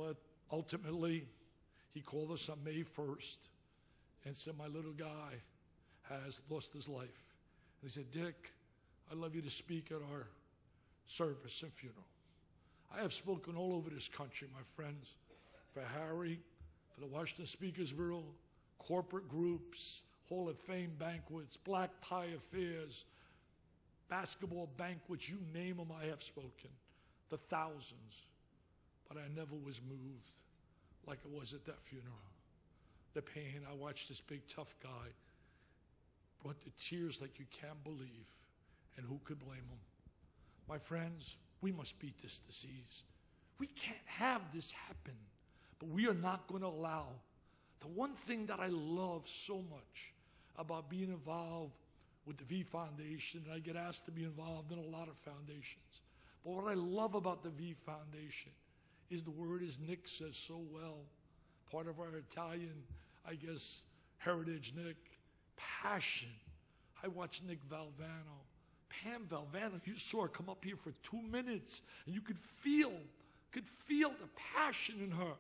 But ultimately, he called us on May 1st and said, my little guy has lost his life. And he said, Dick, I'd love you to speak at our service and funeral. I have spoken all over this country, my friends, for Harry, for the Washington Speakers Bureau, corporate groups, Hall of Fame banquets, black tie affairs, basketball banquets, you name them, I have spoken. The thousands. But I never was moved like I was at that funeral. The pain, I watched this big tough guy, brought the tears like you can't believe, and who could blame him? My friends, we must beat this disease. We can't have this happen, but we are not going to allow. The one thing that I love so much about being involved with the V Foundation, and I get asked to be involved in a lot of foundations, but what I love about the V Foundation is the word, as Nick says so well, part of our Italian, I guess, heritage, Nick, passion. I watched Nick Valvano. Pam Valvano, you saw her come up here for 2 minutes, and you could feel the passion in her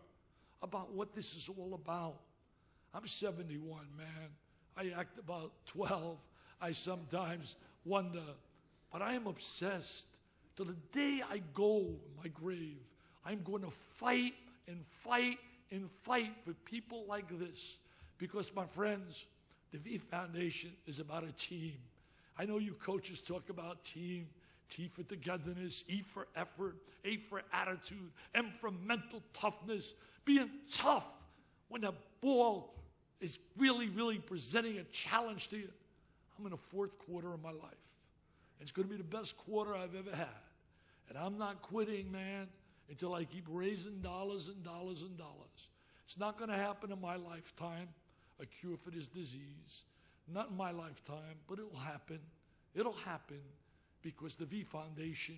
about what this is all about. I'm 71, man. I act about 12. I sometimes wonder, but I am obsessed. Till the day I go in my grave, I'm going to fight and fight and fight for people like this. Because, my friends, the V Foundation is about a team. I know you coaches talk about team, T for togetherness, E for effort, A for attitude, M for mental toughness, being tough when the ball is really, really presenting a challenge to you. I'm in the fourth quarter of my life. It's going to be the best quarter I've ever had. And I'm not quitting, man, until I keep raising dollars and dollars and dollars. It's not going to happen in my lifetime, a cure for this disease. Not in my lifetime, but it'll happen. It'll happen because the V Foundation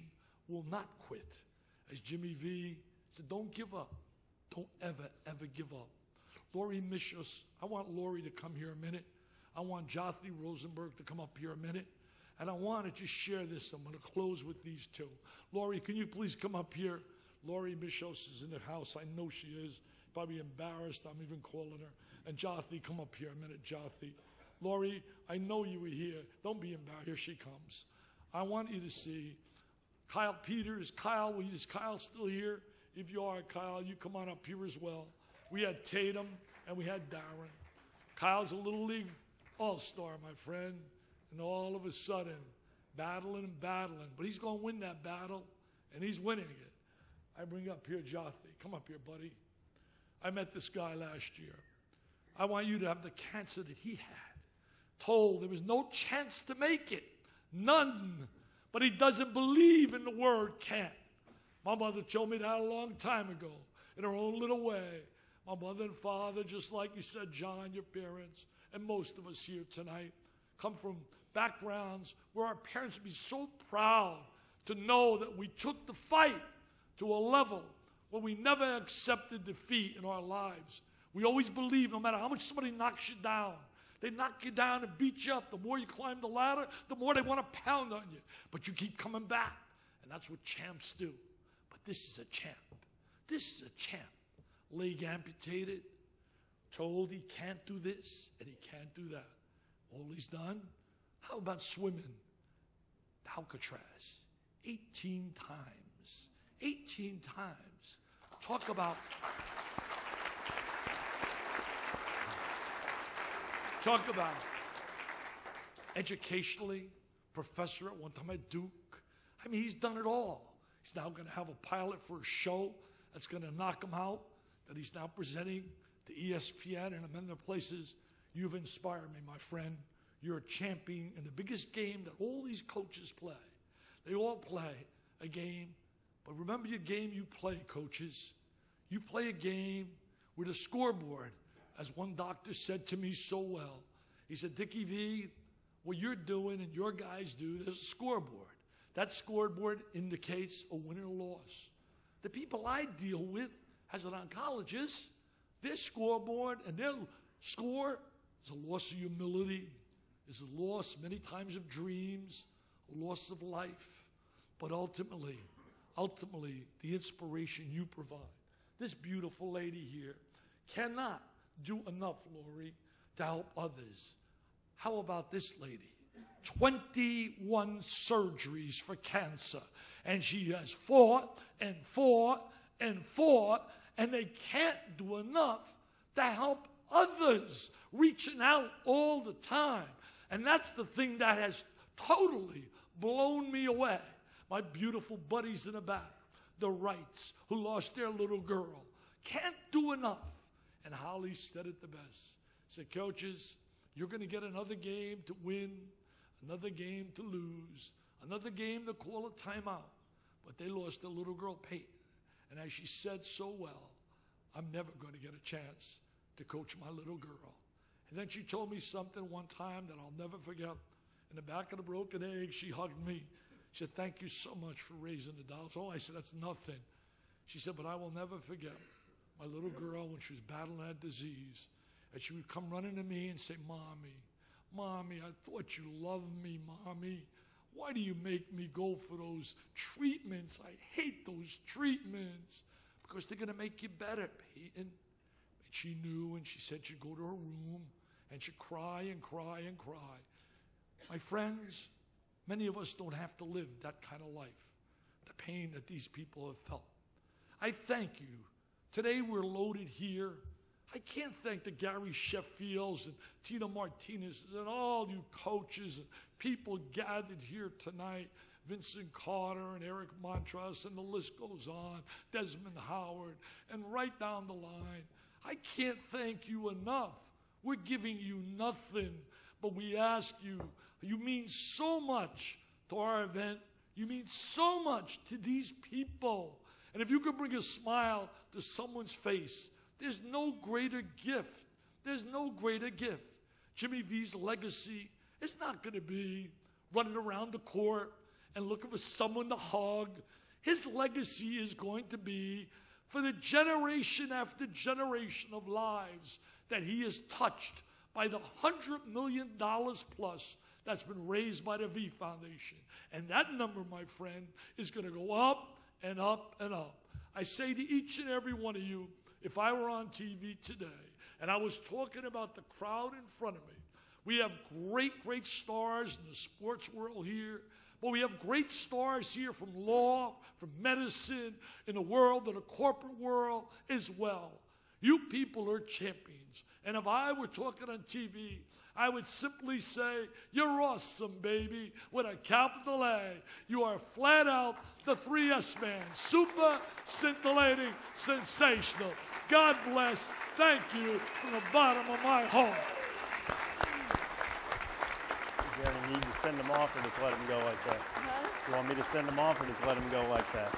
will not quit. As Jimmy V said, don't give up. Don't ever, ever give up. Lori Mishos, I want Lori to come here a minute. I want Jothny Rosenberg to come up here a minute. And I want to just share this. I'm going to close with these two. Lori, can you please come up here? Lori Mishos is in the house. I know she is. Probably embarrassed. I'm even calling her. And Jothny, come up here a minute, Jothny. Lori, I know you were here. Don't be embarrassed. Here she comes. I want you to see Kyle Peters. Kyle, is Kyle still here? If you are, Kyle, you come on up here as well. We had Tatum and we had Darren. Kyle's a Little League all-star, my friend. And all of a sudden, battling and battling. But he's going to win that battle, and he's winning it. I bring up here Jothny. Come up here, buddy. I met this guy last year. I want you to have the cancer that he had. Told there was no chance to make it. None. But he doesn't believe in the word can't. My mother told me that a long time ago in her own little way. My mother and father, just like you said, John, your parents, and most of us here tonight, come from backgrounds where our parents would be so proud to know that we took the fight to a level where we never accepted defeat in our lives. We always believe no matter how much somebody knocks you down, they knock you down and beat you up. The more you climb the ladder, the more they want to pound on you. But you keep coming back, and that's what champs do. But this is a champ. This is a champ. Leg amputated, told he can't do this, and he can't do that. All he's done, how about swimming? Alcatraz, 18 times. 18 times. Talk about educationally, professor at one time at Duke. I mean, he's done it all. He's now going to have a pilot for a show that's going to knock him out, that he's now presenting to ESPN and other places. You've inspired me, my friend. You're a champion in the biggest game that all these coaches play. They all play a game. But remember your game you play, coaches. You play a game with a scoreboard, as one doctor said to me so well. He said, Dickie V, what you're doing and your guys do, there's a scoreboard. That scoreboard indicates a win or a loss. The people I deal with as an oncologist, their scoreboard and their score is a loss of humility, is a loss many times of dreams, a loss of life. But ultimately, the inspiration you provide, This beautiful lady here cannot do enough, Lori, to help others. How about this lady? 21 surgeries for cancer. And she has fought and fought and fought, and they can't do enough to help others, reaching out all the time. And that's the thing that has totally blown me away. My beautiful buddies in the back, the Wrights, who lost their little girl, can't do enough. And Holly said it the best. She said, coaches, you're going to get another game to win, another game to lose, another game to call a timeout. But they lost their little girl, Peyton. And as she said so well, I'm never going to get a chance to coach my little girl. And then she told me something one time that I'll never forget. In the back of the broken egg, she hugged me. She said, thank you so much for raising the dolls. Oh, I said, that's nothing. She said, but I will never forget my little girl when she was battling that disease. And she would come running to me and say, Mommy, Mommy, I thought you loved me, Mommy. Why do you make me go for those treatments? I hate those treatments. Because they're going to make you better, Peyton. And she knew, and she said she'd go to her room, and she'd cry and cry and cry. My friends, many of us don't have to live that kind of life, the pain that these people have felt. I thank you. Today we're loaded here. I can't thank the Gary Sheffields and Tina Martinez's and all you coaches and people gathered here tonight, Vincent Carter and Eric Montross, and the list goes on, Desmond Howard, and right down the line. I can't thank you enough. We're giving you nothing, but we ask you, you mean so much to our event. You mean so much to these people. And if you could bring a smile to someone's face, there's no greater gift. There's no greater gift. Jimmy V's legacy is not going to be running around the court and looking for someone to hug. His legacy is going to be for the generation after generation of lives that he has touched by the $100 million plus that's been raised by the V Foundation. And that number, my friend, is going to go up and up and up. I say to each and every one of you, if I were on TV today and I was talking about the crowd in front of me, we have great, great stars in the sports world here, but we have great stars here from law, from medicine, in the world, in the corporate world as well. You people are champions. And if I were talking on TV, I would simply say, you're awesome, baby, with a capital A. You are flat out the 3S man. Super, scintillating, sensational. God bless. Thank you from the bottom of my heart. Jerry, you need to send them off or just let them go like that? You want me to send them off or just let them go like that?